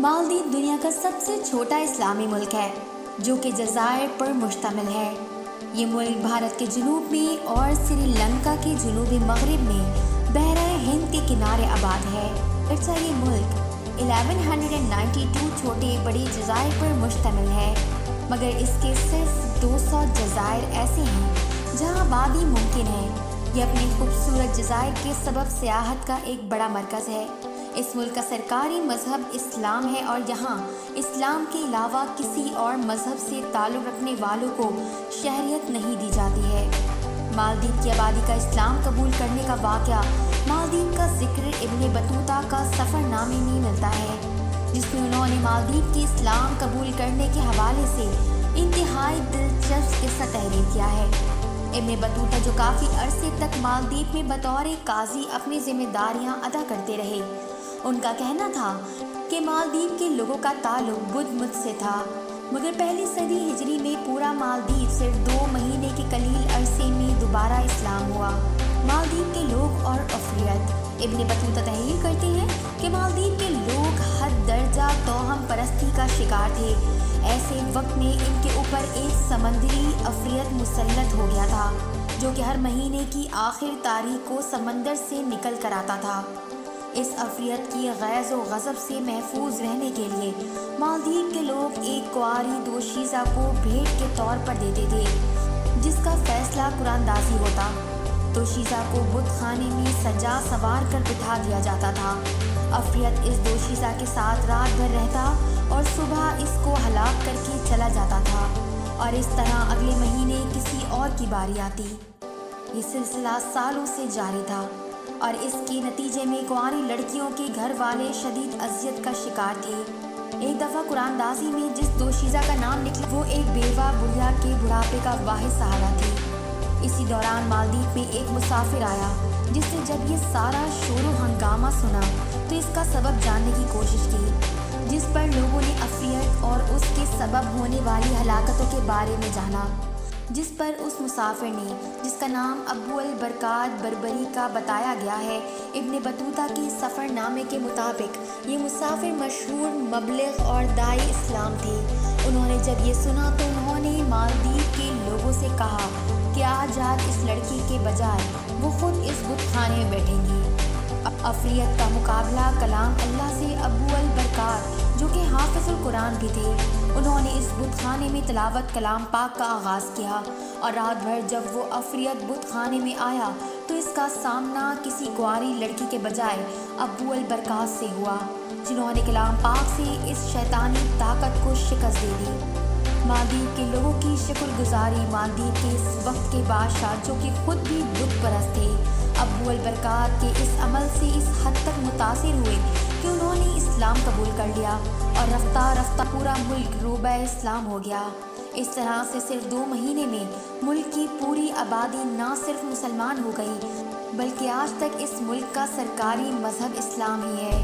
मालदीव दुनिया का सबसे छोटा इस्लामी मुल्क है जो कि जज़ायर पर मुश्तमिल है। ये मुल्क भारत के जनूब में और श्रीलंका के जनूबी मगरिब में बहरा हिंद के किनारे आबाद है। अच्छा, ये मुल्क 1192 छोटे बड़े जज़ायर पर मुश्तमिल है, मगर इसके सिर्फ 200 जज़ायर ऐसे हैं जहाँ आबादी मुमकिन है। ये अपने खूबसूरत जज़ायर के सबब सियाहत का एक बड़ा मरकज़ है। इस मुल्क का सरकारी मज़हब इस्लाम है और यहाँ इस्लाम के अलावा किसी और मज़हब से ताल्लुक़ रखने वालों को शहरियत नहीं दी जाती है। मालदीव की आबादी का इस्लाम कबूल करने का वाक़या मालदीव का ज़िक्र इब्न बतूता का सफ़रनामे में मिलता है, जिसमें उन्होंने मालदीव के इस्लाम कबूल करने के हवाले से इंतहाई दिलचस्प किस्सा तहरीर किया है। इब्न बतूता, जो काफ़ी अरसे तक मालदीव में बतौर काजी अपनी जिम्मेदारियां अदा करते रहे, उनका कहना था कि मालदीव के लोगों का ताल्लुक बुद्ध मत से था, मगर पहली सदी हिजरी में पूरा मालदीव सिर्फ 2 महीने के कलील अरसे में दोबारा इस्लाम हुआ। मालदीव के लोग और अफरियत। इब्न बतूता तहरीर करते हैं कि मालदीव के लोग हद दर्जा तोहम परस्ती का शिकार थे। ऐसे वक्त में इनके ऊपर एक समंदरी अफरियत मुसल्लत हो गया था, जो कि हर महीने की आखिर तारीख को समंदर से निकल कर आता था। इस अफरियत की गैज़ व गज़ब से महफूज रहने के लिए मालदीव के लोग एक कुंवारी दोशीज़ा को भेंट के तौर पर देते थे, जिसका फैसला कुरानदाजी होता। दोशीज़ा को बुत खाने में सजा सवार कर बिठा दिया जाता था। अफरियत इस दोशीज़ा के साथ रात भर रहता और सुबह इसको हलाक करके चला जाता था, और इस तरह अगले महीने किसी और की बारी आती। ये सिलसिला सालों से जारी था और इसके नतीजे में कुंवारी लड़कियों के घर वाले शदीद अज़ियत का शिकार थे। एक दफ़ा कुरानदाजी में जिस दोशीज़ा का नाम निकला, वो एक बेवा बुढ़िया के बुढ़ापे का वाहिद सहारा थी। इसी दौरान मालदीव में एक मुसाफिर आया, जिसने जब ये सारा शोर व हंगामा सुना तो इसका सबब जानने की कोशिश की, जिस पर लोगों ने अफरियत और उसके सबब होने वाली हलाकतों के बारे में जाना। जिस पर उस मुसाफिर ने, जिसका नाम अबू अल बरकात बरबरी का बताया गया है, इब्न बतूता के सफ़रनामे के मुताबिक ये मुसाफिर मशहूर मबलिग और दाई इस्लाम थे। उन्होंने जब ये सुना तो उन्होंने मालदीव के लोगों से कहा कि आज रात इस लड़की के बजाय वो खुद इस बुत खाने में बैठेंगी। अफरियत का मुकाबला कलाम अल्लाह से अबू अल बरकात, जो कि हाफ़िज़ुल कुरान भी थे, उन्होंने इस बुत खाने में तिलावत कलाम पाक का आगाज़ किया, और रात भर जब वो अफरियत बुत खाने में आया तो इसका सामना किसी कुंवारी लड़की के बजाय अबू अल बरकात से हुआ, जिन्होंने कलाम पाक से इस शैतानी ताकत को शिकस्त दे दी। मालदीव के लोगों की शुक्रगुजारी मालदीव के इस वक्त के बादशाह, जो कि खुद भी बुत परस्त थे, अबू अल बरकात के इस अमल से इस हद तक मुतासिर हुए कि उन्होंने इस्लाम कबूल कर लिया और रफ्ता रफ्ता पूरा मुल्क रोबा इस्लाम हो गया। इस तरह से सिर्फ 2 महीने में मुल्क की पूरी आबादी ना सिर्फ मुसलमान हो गई, बल्कि आज तक इस मुल्क का सरकारी मजहब इस्लाम ही है।